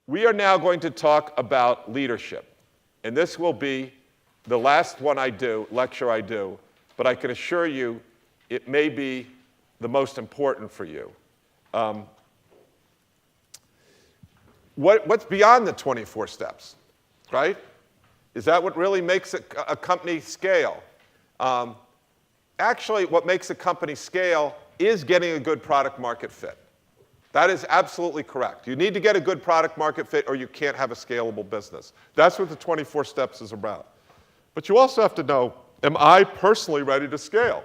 We are now going to talk about leadership. And this will be the last lecture I do, but I can assure you it may be the most important for you. What's beyond the 24 steps, right? Is that what really makes a company scale? Actually, what makes a company scale is getting a good product market fit. That is absolutely correct. You need to get a good product market fit or you can't have a scalable business. That's what the 24 steps is about. But you also have to know, am I personally ready to scale?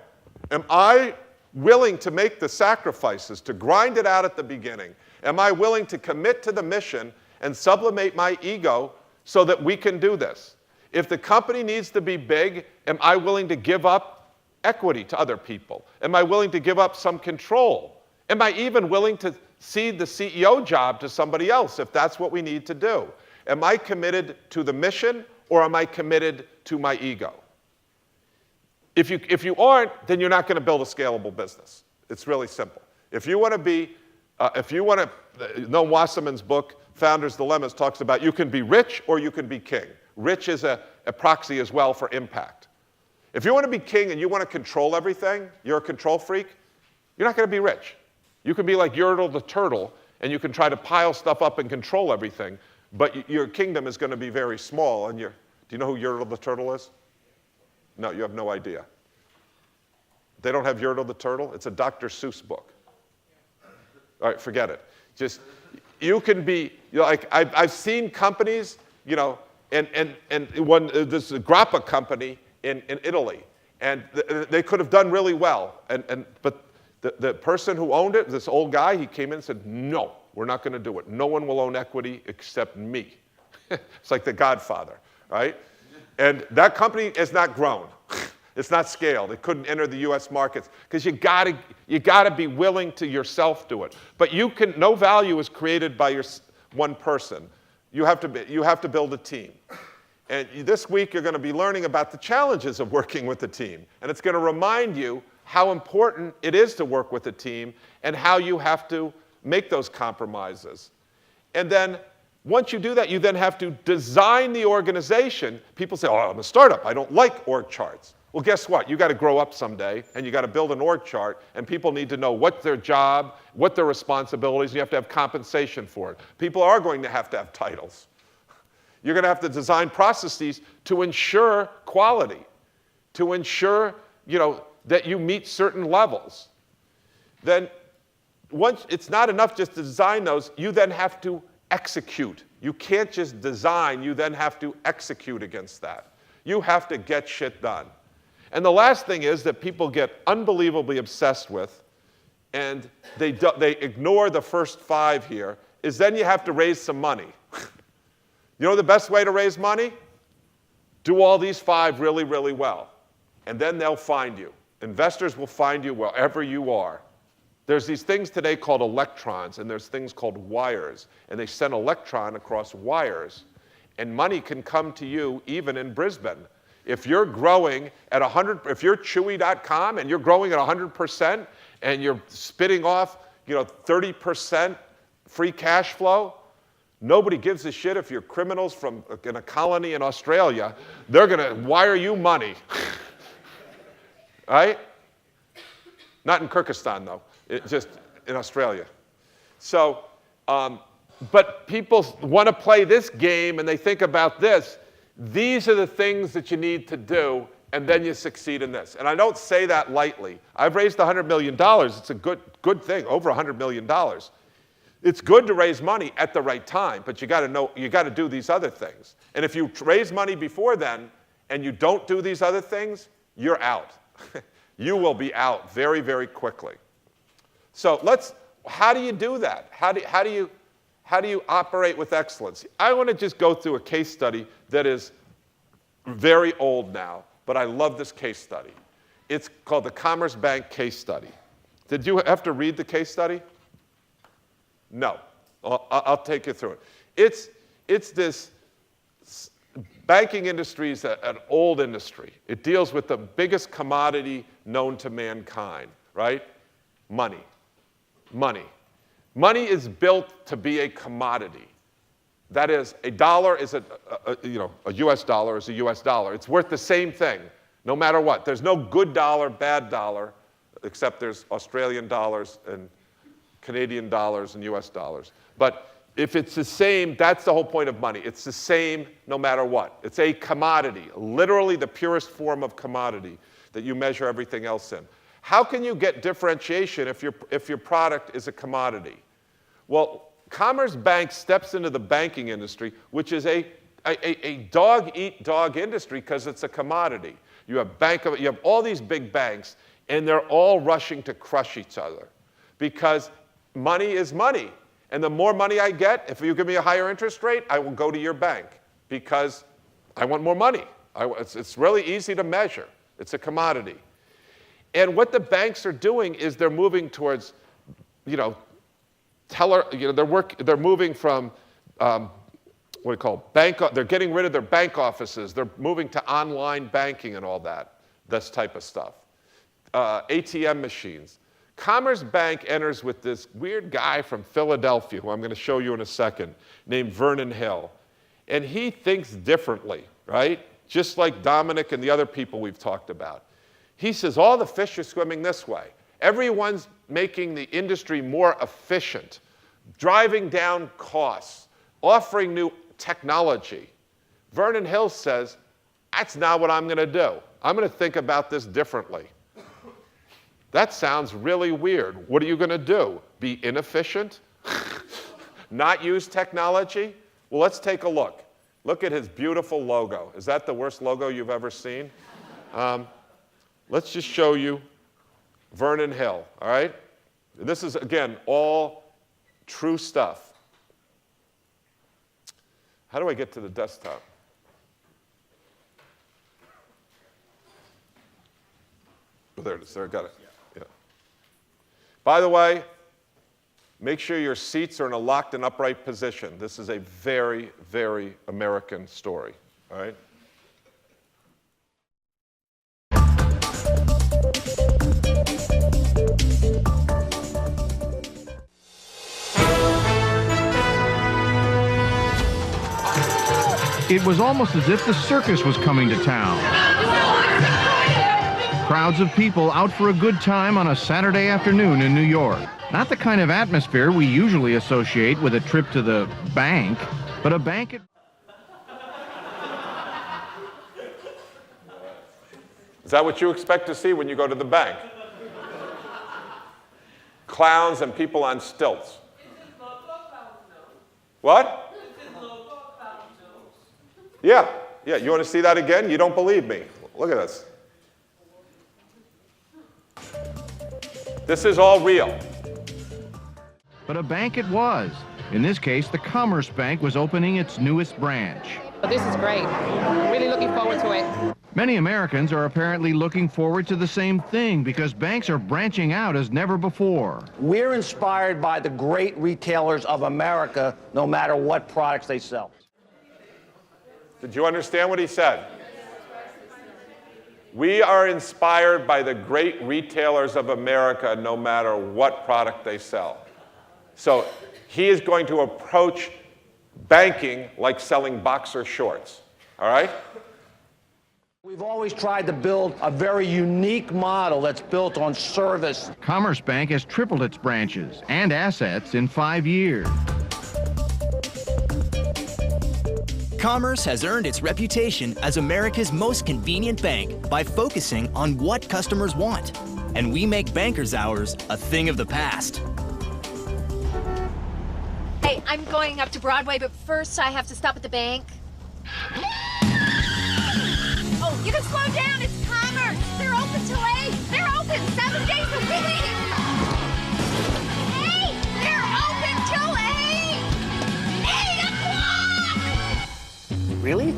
Am I willing to make the sacrifices, to grind it out at the beginning? Am I willing to commit to the mission and sublimate my ego so that we can do this? If the company needs to be big, am I willing to give up equity to other people? Am I willing to give up some control? Am I even willing to cede the CEO job to somebody else if that's what we need to do? Am I committed to the mission or am I committed to my ego? If you aren't, then you're not going to build a scalable business. It's really simple. If you want to be, Noam Wasserman's book, Founder's Dilemmas, talks about you can be rich or you can be king. Rich is a proxy as well for impact. If you want to be king and you want to control everything, you're a control freak, you're not going to be rich. You can be like Yertle the turtle, and you can try to pile stuff up and control everything, but your kingdom is going to be very small. And do you know who Yertle the turtle is? No, you have no idea. They don't have Yertle the turtle? It's a Dr. Seuss book. All right, forget it. Just, you can be, like, I've seen companies, and this grappa company in Italy, and they could have done really well, but the person who owned it, this old guy, he came in and said, no, we're not going to do it. No one will own equity except me. It's like The Godfather, right? And that company has not grown. It's not scaled. It couldn't enter the US markets because you gotta be willing to yourself do it. But no value is created by one person. You have to build a team. And this week you're going to be learning about the challenges of working with a team. And it's going to remind you how important it is to work with a team and how you have to make those compromises. And then once you do that, you then have to design the organization. People say, oh, I'm a startup. I don't like org charts. Well, guess what? You got to grow up someday, and you got to build an org chart, and people need to know what's their job, what their responsibilities, and you have to have compensation for it. People are going to have titles. You're going to have to design processes to ensure quality, to ensure, that you meet certain levels. Then once it's not enough just to design those, you then have to execute. You can't just design, you then have to execute against that. You have to get shit done. And the last thing is that people get unbelievably obsessed with, and they ignore the first 5 here, is then you have to raise some money. You know the best way to raise money? Do all these 5 really, really well. And then they'll find you. Investors will find you wherever you are. There's these things today called electrons, and there's things called wires. And they send electron across wires. And money can come to you even in Brisbane. If you're growing at 100, if you're Chewy.com and you're growing at 100% and you're spitting off, 30% free cash flow, nobody gives a shit if you're criminals in a colony in Australia. They're going to wire you money. Right? Not in Kyrgyzstan, though. Just in Australia. So, but people want to play this game and they think about this. These are the things that you need to do, and then you succeed in this. And I don't say that lightly. I've raised $100 million. It's a good thing, over $100 million. It's good to raise money at the right time, but you got to do these other things. And if you raise money before then and you don't do these other things, you're out. You will be out very, very quickly. So how do you do that? How do you operate with excellence? I want to just go through a case study that is very old now, but I love this case study. It's called the Commerce Bank case study. Did you have to read the case study? No. I'll take you through it. It's this banking industry is an old industry. It deals with the biggest commodity known to mankind, right? Money. Money. Money is built to be a commodity. That is, a dollar is a US dollar is a US dollar. It's worth the same thing, no matter what. There's no good dollar, bad dollar, except there's Australian dollars and Canadian dollars and US dollars. But if it's the same, that's the whole point of money. It's the same no matter what. It's a commodity, literally the purest form of commodity that you measure everything else in. How can you get differentiation if your product is a commodity? Well, Commerce Bank steps into the banking industry, which is a dog-eat-dog industry because it's a commodity. You have all these big banks, and they're all rushing to crush each other because money is money. And the more money I get, if you give me a higher interest rate, I will go to your bank because I want more money. It's really easy to measure. It's a commodity. And what the banks are doing is they're moving towards, they're moving from, they're getting rid of their bank offices. They're moving to online banking and all that, this type of stuff. ATM machines. Commerce Bank enters with this weird guy from Philadelphia, who I'm going to show you in a second, named Vernon Hill. And he thinks differently, right? Just like Dominic and the other people we've talked about. He says, all the fish are swimming this way. Everyone's making the industry more efficient, driving down costs, offering new technology. Vernon Hill says, that's not what I'm going to do. I'm going to think about this differently. That sounds really weird. What are you going to do? Be inefficient? Not use technology? Well, let's take a look. Look at his beautiful logo. Is that the worst logo you've ever seen? Let's just show you Vernon Hill, all right? This is, again, all true stuff. How do I get to the desktop? Oh, there it is. There, I got it. Yeah. By the way, make sure your seats are in a locked and upright position. This is a very, very American story, all right? It was almost as if the circus was coming to town. Crowds of people out for a good time on a Saturday afternoon in New York. Not the kind of atmosphere we usually associate with a trip to the bank, but a bank at... Is that what you expect to see when you go to the bank? Clowns and people on stilts. What? Yeah, you want to see that again? You don't believe me. Look at this. This is all real. But a bank it was. In this case, the Commerce Bank was opening its newest branch. This is great. Really looking forward to it. Many Americans are apparently looking forward to the same thing because banks are branching out as never before. We're inspired by the great retailers of America, no matter what products they sell. Did you understand what he said? We are inspired by the great retailers of America no matter what product they sell. So he is going to approach banking like selling boxer shorts, all right? We've always tried to build a very unique model that's built on service. Commerce Bank has tripled its branches and assets in 5 years. Commerce has earned its reputation as America's most convenient bank by focusing on what customers want. And we make bankers' hours a thing of the past. Hey, I'm going up to Broadway, but first I have to stop at the bank. Oh, you can slow down. It's Commerce. They're open till 8. They're open 7 days a week. Hey, they're open till 8. 8 o'clock. Really?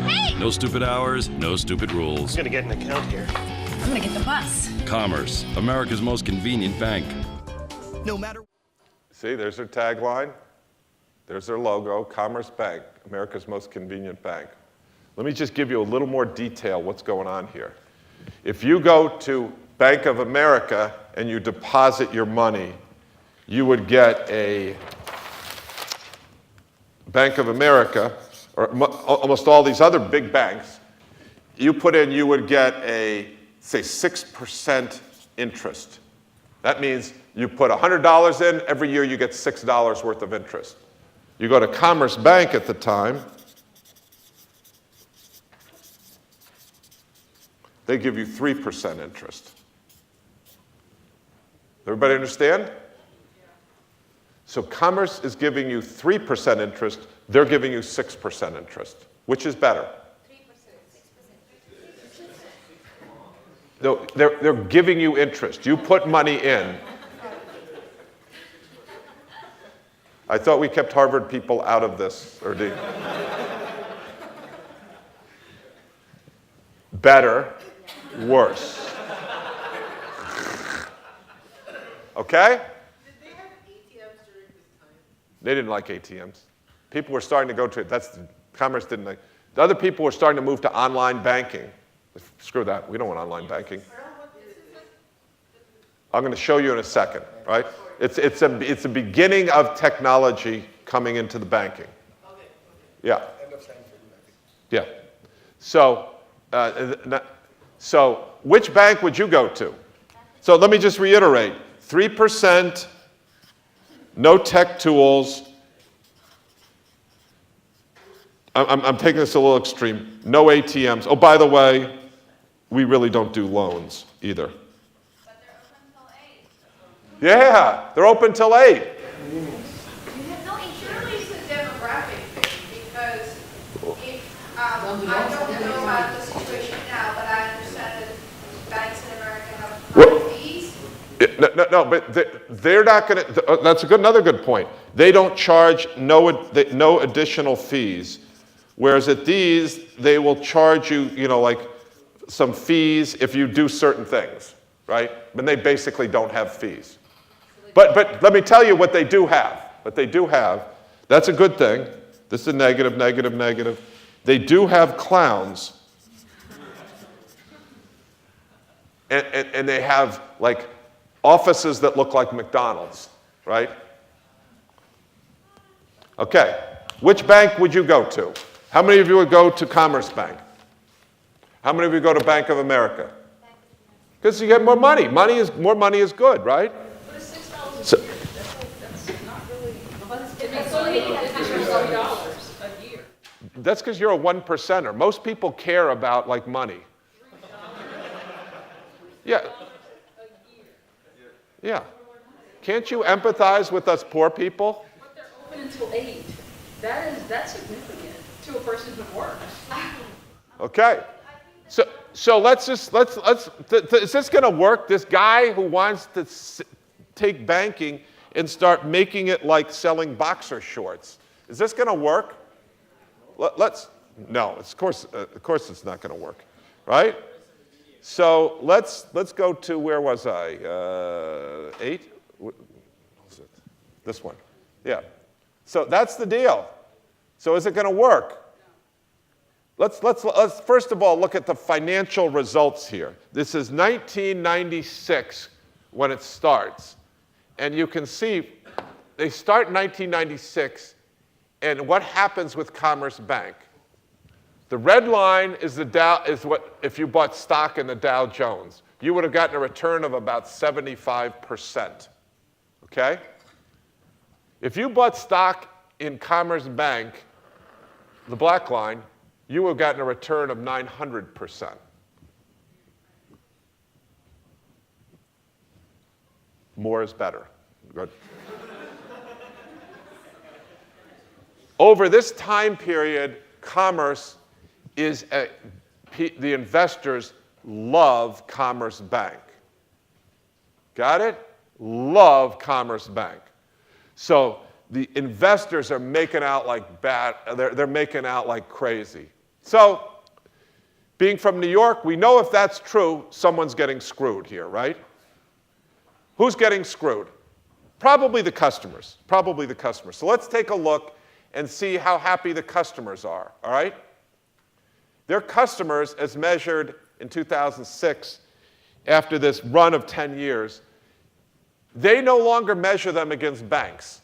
Hey! No stupid hours, no stupid rules. I'm gonna get an account here. I'm gonna get the bus. Commerce, America's most convenient bank. No matter... See, there's their tagline. There's their logo, Commerce Bank, America's most convenient bank. Let me just give you a little more detail what's going on here. If you go to Bank of America and you deposit your money, you would get a Bank of America, or almost all these other big banks, you put in, you would get a, say, 6% interest. That means you put $100 in, every year you get $6 worth of interest. You go to Commerce Bank at the time, they give you 3% interest. Everybody understand? So Commerce is giving you 3% interest, they're giving you 6% interest. Which is better? 3%. No, they're giving you interest. You put money in. I thought we kept Harvard people out of this, or do you? Better, worse. Okay? Did they have ATMs during this time? They didn't like ATMs. People were starting to go to it. Commerce didn't like. The other people were starting to move to online banking. Screw that. We don't want online banking. I'm going to show you in a second, right? It's a beginning of technology coming into the banking. Yeah. Yeah. So which bank would you go to? So let me just reiterate. 3%, no tech tools. I'm taking this a little extreme. No ATMs. Oh, by the way, we really don't do loans either. But they're open till 8. Yeah, they're open till 8. No, it surely is a demographic thing because if, I don't know about the situation now, but I understand that banks in America have private fees. No, but they're not going to, that's another good point. They don't charge no additional fees, whereas at these, they will charge you, like some fees if you do certain things, right? And they basically don't have fees. But let me tell you what they do have. What they do have, that's a good thing. This is a negative, negative, negative. They do have clowns. And they have, like, offices that look like McDonald's, right? Okay, which bank would you go to? How many of you would go to Commerce Bank? How many of you go to Bank of America? Because you get more money. More money is good, right? But it's $6 So- a year. That's not really. It's only $50 a year. That's because you're a 1%er. Most people care about, like, money. Yeah. Yeah. Can't you empathize with us poor people? But they're open until 8. That's significant to a person who works. Okay. So is this going to work? This guy who wants to take banking and start making it like selling boxer shorts. Is this going to work? No, of course it's not going to work, right? So let's go to, where was I? 8? What was it? This one. Yeah. So that's the deal. So is it going to work? Let's first of all look at the financial results here. This is 1996 when it starts. And you can see they start in 1996, and what happens with Commerce Bank? The red line is what if you bought stock in the Dow Jones, you would have gotten a return of about 75%. Okay? If you bought stock in Commerce Bank, the black line, you would have gotten a return of 900%. More is better. Good. Over this time period, Commerce is the investors love Commerce Bank. Got it? Love Commerce Bank. So the investors are making out like bad, they're making out like crazy. So being from New York, we know if that's true, someone's getting screwed here, right? Who's getting screwed? Probably the customers. Probably the customers. So let's take a look and see how happy the customers are, all right? Their customers, as measured in 2006, after this run of 10 years, they no longer measure them against banks.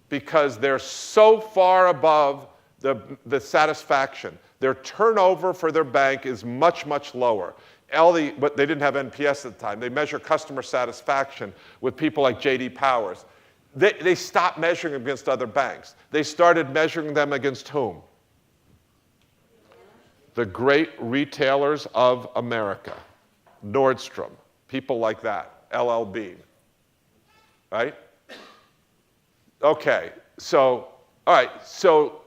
because they're so far above the satisfaction. Their turnover for their bank is much, much lower. But they didn't have NPS at the time. They measure customer satisfaction with people like J.D. Powers. They stopped measuring them against other banks. They started measuring them against whom? The great retailers of America. Nordstrom, people like that, LL Bean, right? Okay, so, all right, so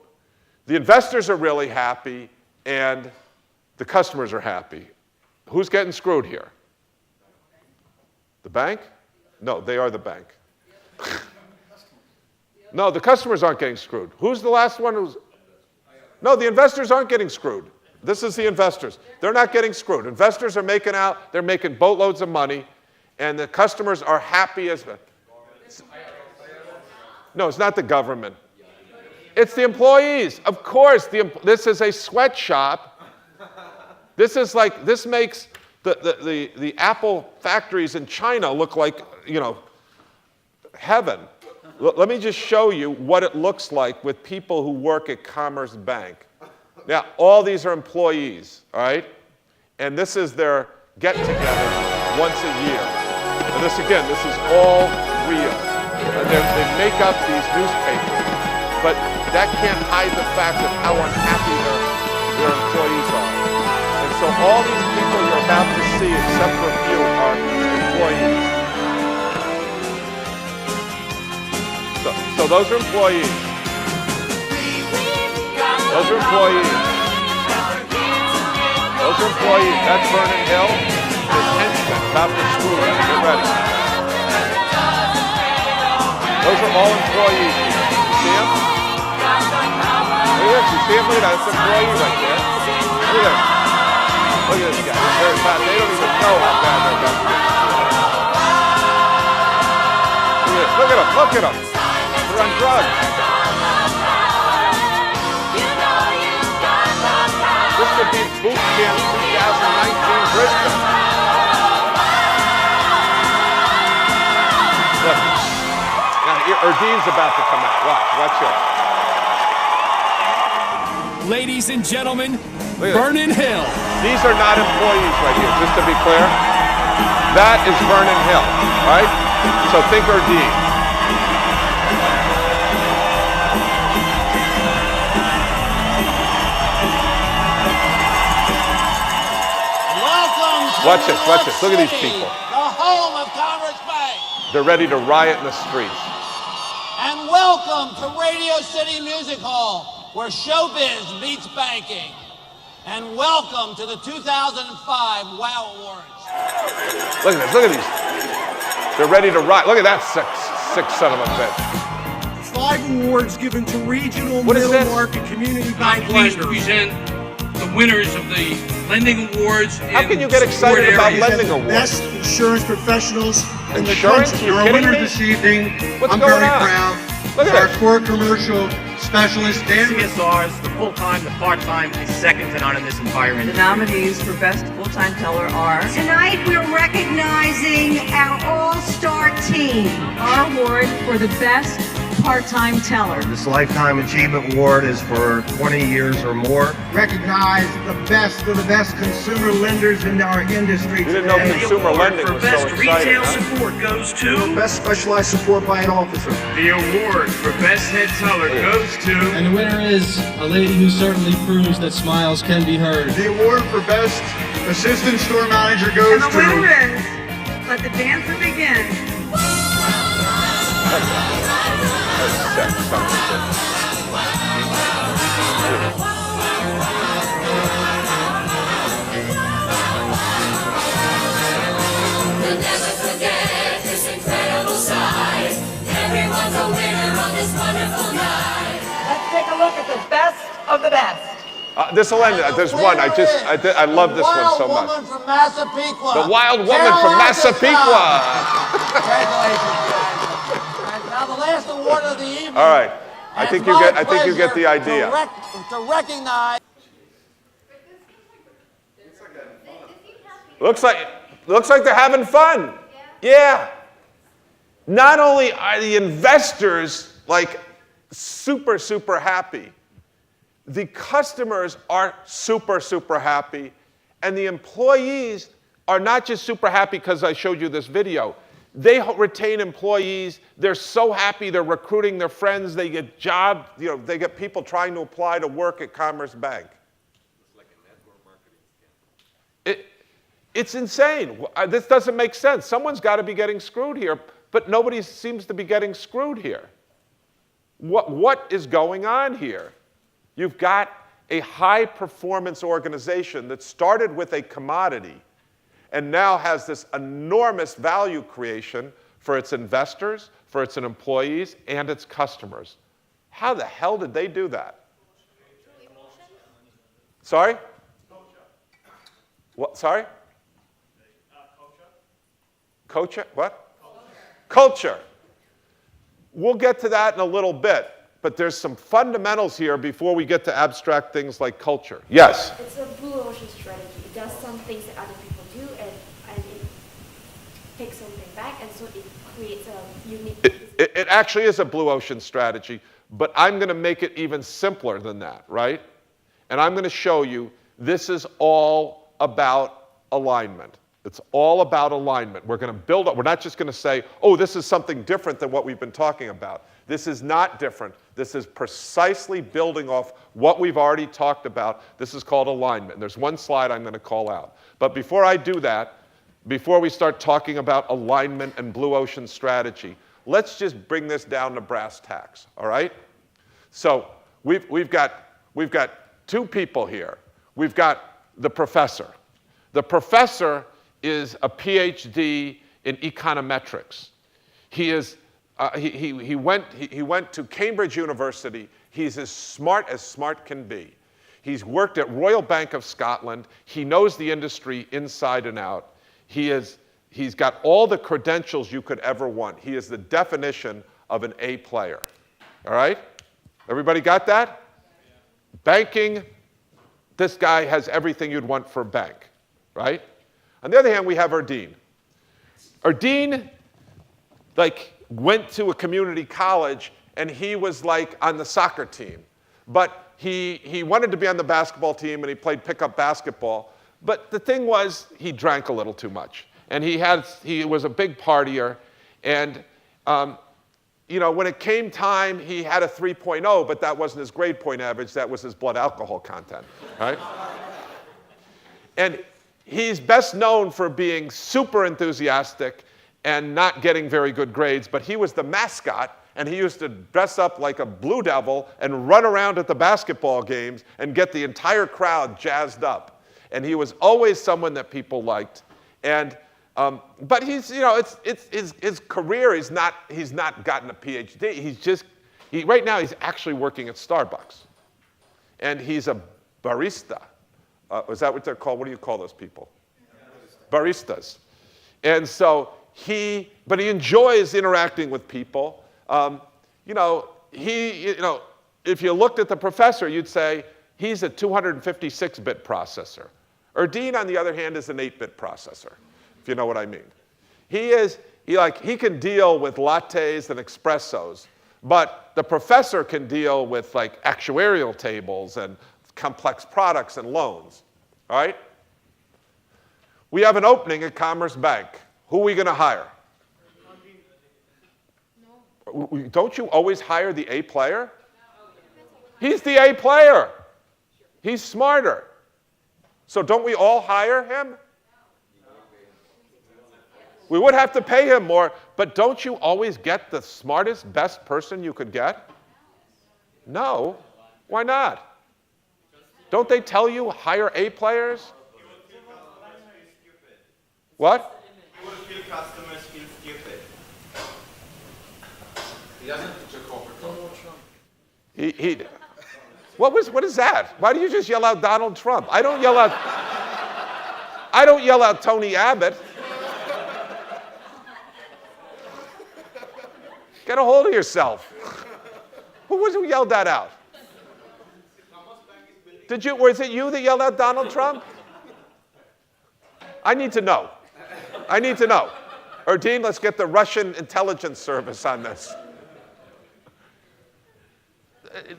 the investors are really happy and the customers are happy. Who's getting screwed here? The bank? No, they are the bank. No, the customers aren't getting screwed. Who's the last one who's? No, the investors aren't getting screwed. This is the investors. They're not getting screwed. Investors are making out, they're making boatloads of money, and the customers are happy as. No, it's not the government. It's the employees. Of course, this is a sweatshop. This makes the Apple factories in China look like, heaven. Let me just show you what it looks like with people who work at Commerce Bank. Now, all these are employees, all right? And this is their get-together once a year. And this is all real. And they make up these newspapers, but that can't hide the fact of how unhappy their employees are. And so all these people you're about to see, except for a few, are employees. So those are employees. Those are employees. Those are employees. That's Vernon Hill. His henchmen about to screw him. Get ready. Those are all employees here. You see them? Look at this. You see him? Look at that. It's an employee right there. Look at this. Look at this guy. They don't even know how bad they're about to get. Look at them. Look at them. They're on drugs. This could be boot camp 2019 Brisbane. Look. Now, Erdine's about to come out. Watch it. Ladies and gentlemen, Vernon Hill. These are not employees right here, just to be clear. That is Vernon Hill, right? So think Erdine. Watch this. Look at these people. The home of Commerce Bank. They're ready to riot in the streets. And welcome to Radio City Music Hall, where showbiz meets banking. And welcome to the 2005 WOW Awards. Look at these. They're ready to riot. Look at that sick son of a bitch. 5 awards given to regional middle market community bank lenders. I'm pleased to present the winners of the Lending Awards. How can you get excited about Lending Awards? Best insurance professionals in the Insurance? country. You're Our kidding winner me? this evening, What's I'm going very on? proud. Look at Our this. core commercial specialist, Dan. CSRs, the full-time, the part-time is second to none in this environment. The nominees for Best Full-Time Teller are... Tonight we're recognizing our all-star team. Our award for the Best Part-Time Teller. This Lifetime Achievement Award is for 20 years or more. Recognize the best of the best consumer lenders in our industry You didn't know consumer lending was so exciting. Retail huh? support goes to. Best specialized support by an officer. The award for Best Head Teller goes to. And the winner is a lady who certainly proves that smiles can be heard. The award for best assistant store manager goes And the to... winner is, let the dancer begin. We'll never forget this incredible sight. Everyone's a winner on this wonderful night. Let's take a look at the best of the best. This will end. There's one. I love this one so much. Wild woman from Massapequa. The wild woman from Massapequa. Congratulations, guys. And now the last award of the evening. All right. I think you get the idea. To recognize. Looks like they're having fun. Yeah. Not only are the investors like super, super happy. The customers are super, super happy. And the employees are not just super happy because I showed you this video. They retain employees. They're so happy. They're recruiting their friends. They get jobs. They get people trying to apply to work at Commerce Bank. It's like a network marketing scam. It's insane. This doesn't make sense. Someone's got to be getting screwed here, but nobody seems to be getting screwed here. What is going on here? You've got a high-performance organization that started with a commodity and now has this enormous value creation for its investors, for its employees, and its customers. How the hell did they do that? Sorry? What? Sorry? Culture? What? Culture. We'll get to that in a little bit, but there's some fundamentals here before we get to abstract things like culture. Yes? It's a blue ocean strategy. It does some things that other people do, and it takes something back, and so it creates a unique... It actually is a blue ocean strategy, but I'm going to make it even simpler than that, right? And I'm going to show you this is all about alignment. It's all about alignment. We're going to build up. We're not just going to say, oh, this is something different than what we've been talking about. This is not different. This is precisely building off what we've already talked about. This is called alignment. And there's one slide I'm going to call out. But before I do that, before we start talking about alignment and blue ocean strategy, let's just bring this down to brass tacks, all right? So we've got two people here. We've got the professor. The professor is a PhD in econometrics. He went to Cambridge University. He's as smart can be. He's worked at Royal Bank of Scotland. He knows the industry inside and out. He's got all the credentials you could ever want. He is the definition of an A player. All right? Everybody got that? Banking, this guy has everything you'd want for a bank, right? On the other hand, we have Erdene. Erdene, went to a community college, and he was on the soccer team. But he wanted to be on the basketball team, and he played pickup basketball. But the thing was, he drank a little too much. And he was a big partier. And, when it came time, he had a 3.0, but that wasn't his grade point average. That was his blood alcohol content, right? And he's best known for being super enthusiastic and not getting very good grades, but he was the mascot, and he used to dress up like a Blue Devil and run around at the basketball games and get the entire crowd jazzed up. And he was always someone that people liked. And but he's, it's his career. He's not gotten a PhD. Right now he's actually working at Starbucks, and he's a barista. Is that what they're called? What do you call those people? Baristas. And so but he enjoys interacting with people. If you looked at the professor, you'd say he's a 256-bit processor. Erdene, on the other hand, is an 8-bit processor, if you know what I mean. He can deal with lattes and espressos, but the professor can deal with actuarial tables and complex products and loans, all right? We have an opening at Commerce Bank. Who are we going to hire? No. Don't you always hire the A player? He's the A player. He's smarter. So don't we all hire him? We would have to pay him more, but don't you always get the smartest, best person you could get? No. Why not? Don't they tell you hire A players? What? He will feel customers feel stupid. He doesn't teach a corporate culture. What is that? Why do you just yell out Donald Trump? I don't yell out Tony Abbott. Get a hold of yourself. Who yelled that out? Was it you that yelled out Donald Trump? I need to know. Erdene, let's get the Russian intelligence service on this.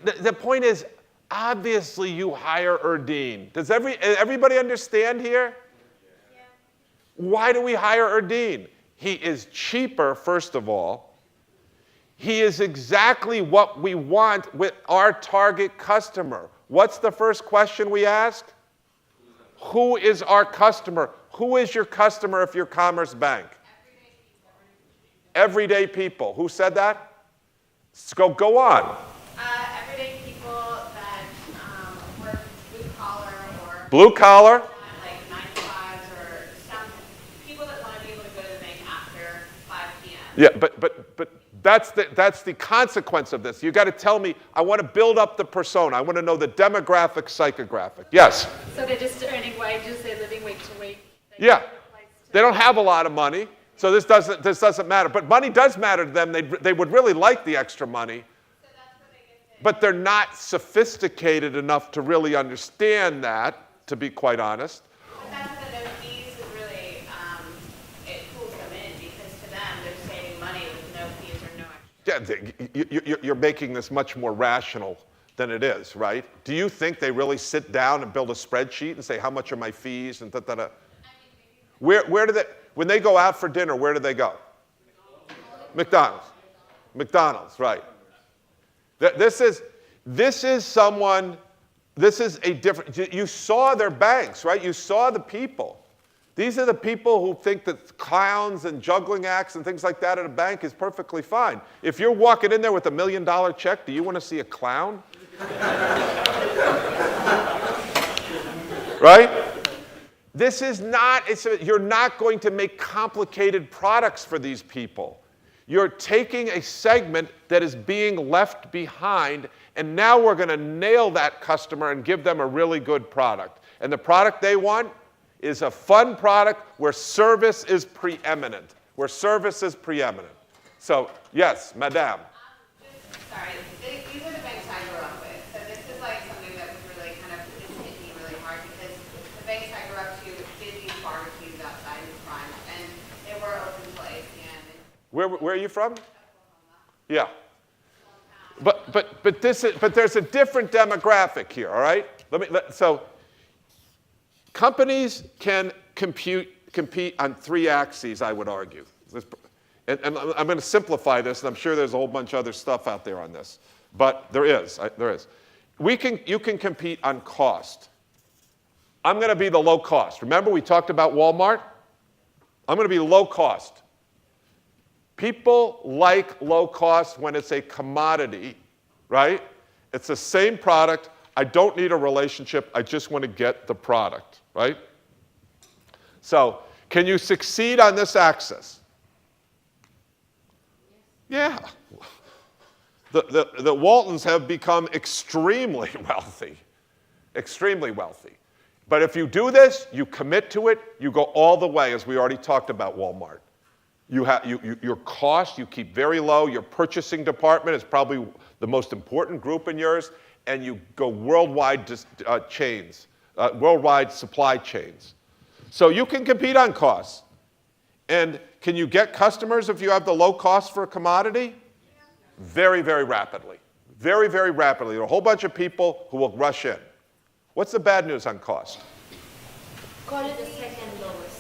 the point is, obviously you hire Erdene. Does everybody understand here? Yeah. Why do we hire Erdene? He is cheaper, first of all. He is exactly what we want with our target customer. What's the first question we ask? Who is our customer? Who is your customer if you're Commerce Bank? Everyday people. Who said that? Go on. Everyday people that work blue collar or blue collar. Like 9 to 5s or some people that want to be able to go to the bank after 5 p.m. Yeah, but that's the consequence of this. You got to tell me, I want to build up the persona. I want to know the demographic, psychographic. Yes? So they're just earning wages, they're living week to week. Yeah. They don't have a lot of money, so this doesn't matter. But money does matter to them. They would really like the extra money. So that's where they get paid. But they're not sophisticated enough to really understand that, to be quite honest. But that's the no fees is really, it pulls them in because to them they're saving money with no fees or no extra. Yeah, you're making this much more rational than it is, right? Do you think they really sit down and build a spreadsheet and say, how much are my fees and da-da-da? Where do they, when they go out for dinner, where do they go? McDonald's. McDonald's, right. This is a different, you saw their banks, right? You saw the people. These are the people who think that clowns and juggling acts and things like that at a bank is perfectly fine. If you're walking in there with $1 million check, do you want to see a clown? Right? This is not, you're not going to make complicated products for these people. You're taking a segment that is being left behind, and now we're going to nail that customer and give them a really good product. And the product they want is a fun product where service is preeminent. Where service is preeminent. So, yes, madame. Sorry, these are the banks I grew up with. So this is like something that was really kind of hit me really hard because the banks I grew up to did these barbecues outside in front, and they were open till 8 p.m. Where are you from? Yeah. But there's a different demographic here, all right? So companies can compete on 3 axes, I would argue. And I'm going to simplify this, and I'm sure there's a whole bunch of other stuff out there on this. But there is. You can compete on cost. I'm going to be the low cost. Remember we talked about Walmart? I'm going to be low cost. People like low cost when it's a commodity, right? It's the same product. I don't need a relationship. I just want to get the product, right? So can you succeed on this axis? Yeah. The Waltons have become extremely wealthy. Extremely wealthy. But if you do this, you commit to it, you go all the way, as we already talked about Walmart. Your cost you keep very low. Your purchasing department is probably the most important group in yours, and you go worldwide chains, worldwide supply chains. So you can compete on costs. And can you get customers if you have the low cost for a commodity? Very, very rapidly. Very, very rapidly. There are a whole bunch of people who will rush in. What's the bad news on cost? Quality second lowest.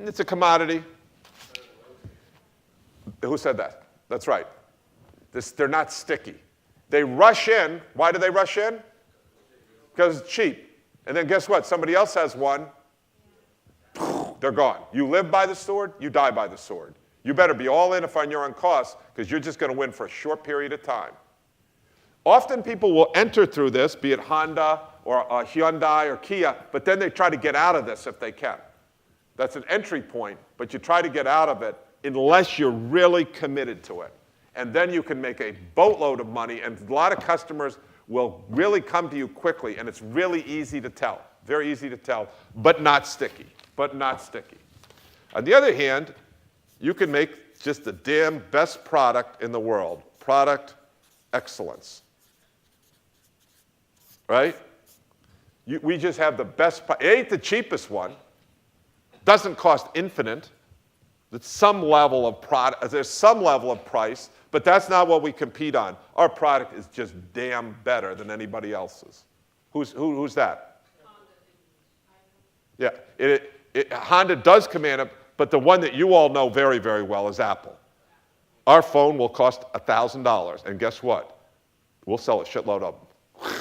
It's a commodity. Who said that? That's right. They're not sticky. They rush in. Why do they rush in? Because it's cheap. And then guess what? Somebody else has one. They're gone. You live by the sword, you die by the sword. You better be all in if you're on cost, because you're just going to win for a short period of time. Often people will enter through this, be it Honda or Hyundai or Kia, but then they try to get out of this if they can. That's an entry point, but you try to get out of it unless you're really committed to it. And then you can make a boatload of money, and a lot of customers will really come to you quickly, and it's really easy to tell. Very easy to tell, but not sticky. But not sticky. On the other hand, you can make just the damn best product in the world. Product excellence. Right? We just have the best. It ain't the cheapest one. Doesn't cost infinite. There's some level of price, but that's not what we compete on. Our product is just damn better than anybody else's. Who's that? Yeah, Honda does command it, but the one that you all know very, very well is Apple. Our phone will cost $1,000, and guess what? We'll sell a shitload of them.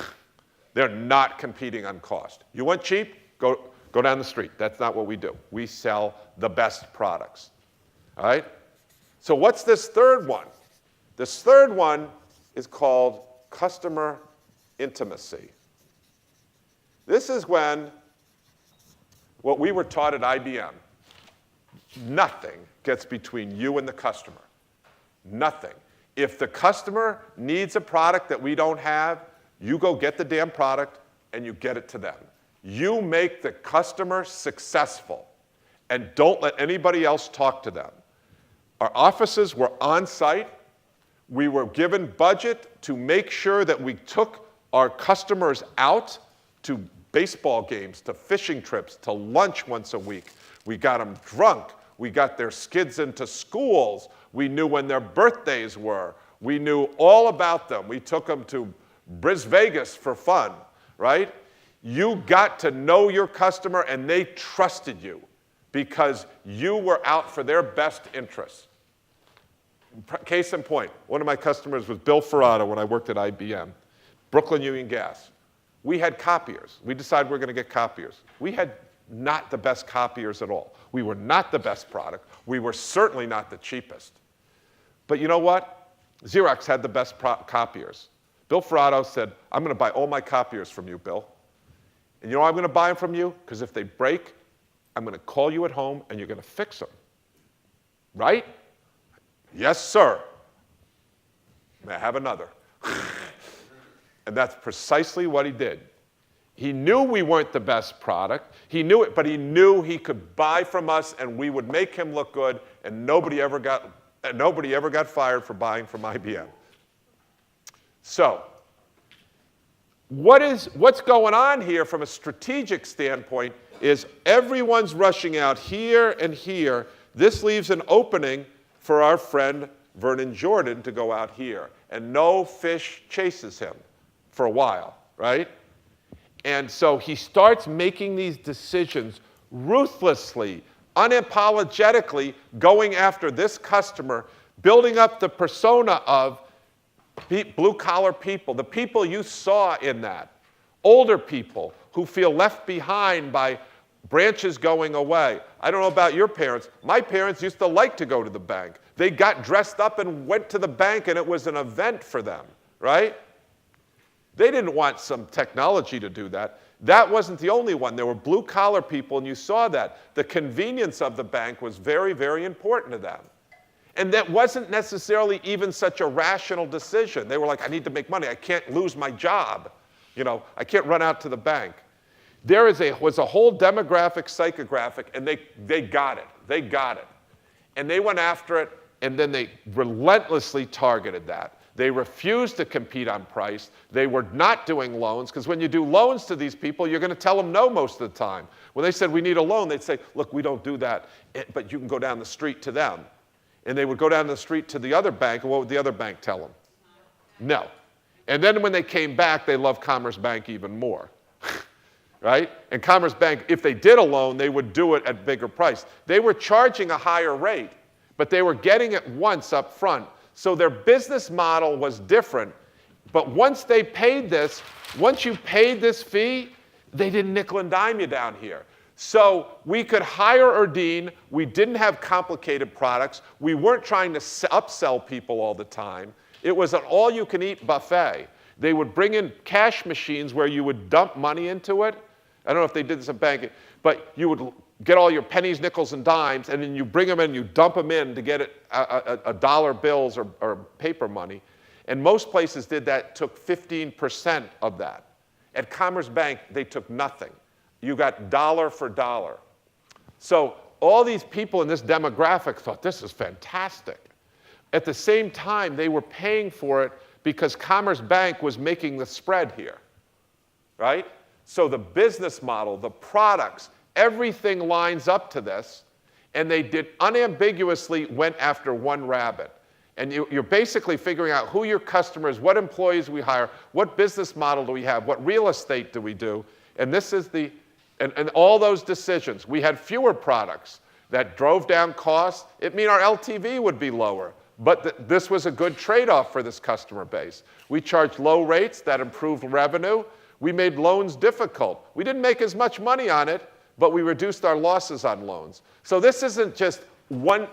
They're not competing on cost. You want cheap? Go down the street. That's not what we do. We sell the best products. All right? So what's this third one? This third one is called customer intimacy. This is when what we were taught at IBM, nothing gets between you and the customer. Nothing. If the customer needs a product that we don't have, you go get the damn product and you get it to them. You make the customer successful and don't let anybody else talk to them. Our offices were on site. We were given budget to make sure that we took our customers out to baseball games, to fishing trips, to lunch once a week. We got them drunk. We got their skids into schools. We knew when their birthdays were. We knew all about them. We took them to Vegas for fun, right? You got to know your customer and they trusted you because you were out for their best interests. Case in point, one of my customers was Bill Ferrato when I worked at IBM, Brooklyn Union Gas. We had copiers. We decided we were going to get copiers. We had not the best copiers at all. We were not the best product. We were certainly not the cheapest. But you know what? Xerox had the best copiers. Bill Ferrato said, I'm going to buy all my copiers from you, Bill. And you know why I'm going to buy them from you? Because if they break, I'm going to call you at home and you're going to fix them. Right? Yes, sir. May I have another? And that's precisely what he did. He knew we weren't the best product. He knew it, but he knew he could buy from us and we would make him look good, and nobody ever got fired for buying from IBM. So, what's going on here from a strategic standpoint is everyone's rushing out here and here. This leaves an opening for our friend Vernon Jordan to go out here, and no fish chases him for a while, right? And so he starts making these decisions ruthlessly, unapologetically, going after this customer, building up the persona of blue-collar people, the people you saw in that, older people who feel left behind by branches going away. I don't know about your parents. My parents used to like to go to the bank. They got dressed up and went to the bank, and it was an event for them, right? They didn't want some technology to do that. That wasn't the only one. There were blue-collar people, and you saw that. The convenience of the bank was very, very important to them. And that wasn't necessarily even such a rational decision. They were like, I need to make money. I can't lose my job. You know, I can't run out to the bank. There was a whole demographic, psychographic, and they got it. They got it. And they went after it, and then they relentlessly targeted that. They refused to compete on price. They were not doing loans, because when you do loans to these people, you're going to tell them no most of the time. When they said, we need a loan, they'd say, look, we don't do that, but you can go down the street to them. And they would go down the street to the other bank, and what would the other bank tell them? No. And then when they came back, they loved Commerce Bank even more. Right? And Commerce Bank, if they did a loan, they would do it at bigger price. They were charging a higher rate, but they were getting it once up front. So their business model was different. But once they paid this, once you paid this fee, they didn't nickel and dime you down here. So we could hire Erdene. We didn't have complicated products. We weren't trying to upsell people all the time. It was an all-you-can-eat buffet. They would bring in cash machines where you would dump money into it. I don't know if they did this at banking, but you would get all your pennies, nickels, and dimes, and then you bring them in, you dump them in to get it a dollar bills or paper money. And most places did that, took 15% of that. At Commerce Bank, they took nothing. You got dollar for dollar. So all these people in this demographic thought, this is fantastic. At the same time, they were paying for it because Commerce Bank was making the spread here, right? So the business model, the products, everything lines up to this. and they did unambiguously went after one rabbit. And you're basically figuring out who your customer is, what employees we hire, what business model do we have, what real estate do we do, and this is and all those decisions. We had fewer products that drove down costs. It means our LTV would be lower, but this was a good trade-off for this customer base. We charged low rates that improved revenue. We made loans difficult. We didn't make as much money on it, but we reduced our losses on loans. So this isn't just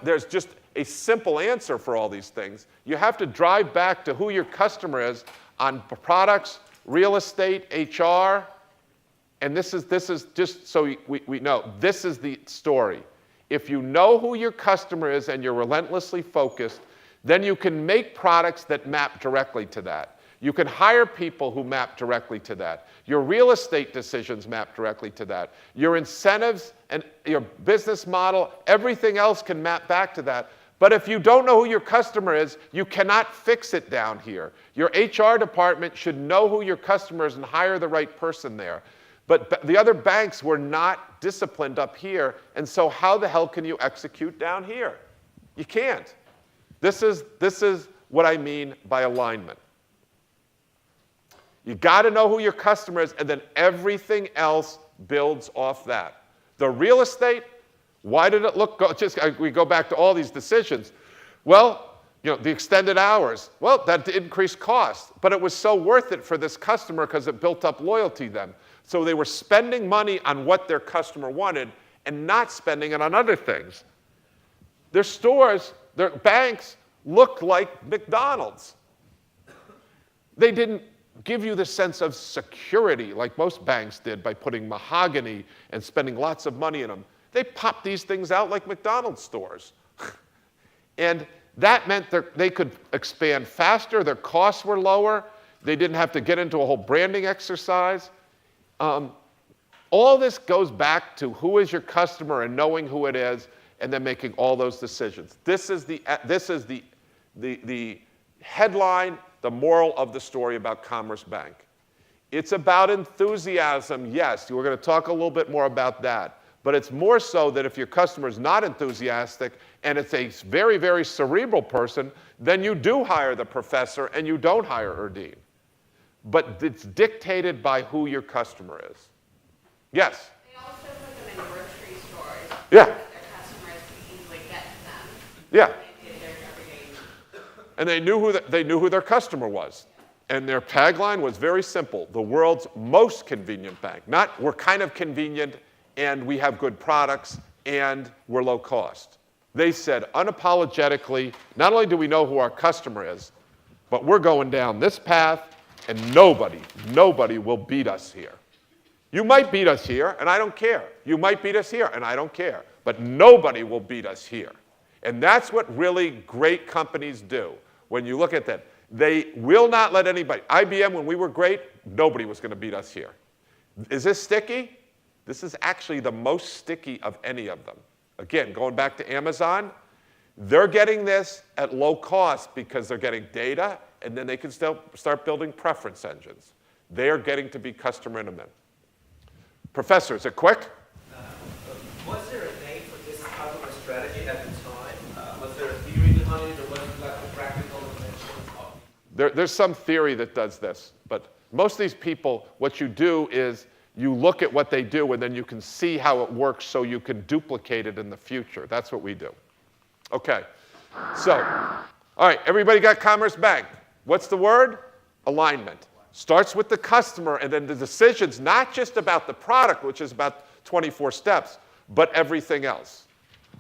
there's just a simple answer for all these things. You have to drive back to who your customer is on products, real estate, HR, and this is just so we know, this is the story. If you know who your customer is and you're relentlessly focused, then you can make products that map directly to that. You can hire people who map directly to that. Your real estate decisions map directly to that. Your incentives and your business model, everything else can map back to that. But if you don't know who your customer is, you cannot fix it down here. Your HR department should know who your customer is and hire the right person there. But the other banks were not disciplined up here, and so how the hell can you execute down here? You can't. This is what I mean by alignment. You got to know who your customer is, and then everything else builds off that. The real estate, why did it we go back to all these decisions. Well, the extended hours, well, that increased cost, but it was so worth it for this customer because it built up loyalty then. So they were spending money on what their customer wanted and not spending it on other things. Their stores, their banks looked like McDonald's. They didn't give you the sense of security like most banks did by putting mahogany and spending lots of money in them. They popped these things out like McDonald's stores. And that meant they could expand faster, their costs were lower, they didn't have to get into a whole branding exercise. All this goes back to who is your customer and knowing who it is and then making all those decisions. This is the headline, the moral of the story about Commerce Bank. It's about enthusiasm, yes. We're going to talk a little bit more about that. But it's more so that if your customer is not enthusiastic and it's a very, very cerebral person, then you do hire the professor and you don't hire Erdine. But it's dictated by who your customer is. Yes? They also put them in grocery stores. Yeah. So that their customers can easily get to them. Yeah. They did their everyday. And they knew who their customer was. And their tagline was very simple: the world's most convenient bank. Not we're kind of convenient and we have good products and we're low cost. They said unapologetically, not only do we know who our customer is, but we're going down this path and nobody will beat us here. You might beat us here and I don't care. You might beat us here and I don't care. But nobody will beat us here. And that's what really great companies do. When you look at that, they will not let anybody. IBM, when we were great, nobody was going to beat us here. Is this sticky? This is actually the most sticky of any of them. Again, going back to Amazon, they're getting this at low cost because they're getting data, and then they can still start building preference engines. They are getting to be customer intimate. Professor, is it quick? Was there a name for this type of a strategy at the time? Was there a theory behind it, or was it like a practical invention? There's some theory that does this, but most of these people, what you do is you look at what they do and then you can see how it works so you can duplicate it in the future. That's what we do. Okay, so, all right, everybody got Commerce Bank. What's the word? Alignment. Starts with the customer and then the decisions, not just about the product, which is about 24 steps, but everything else.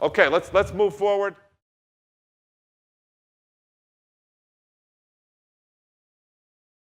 Okay, let's move forward.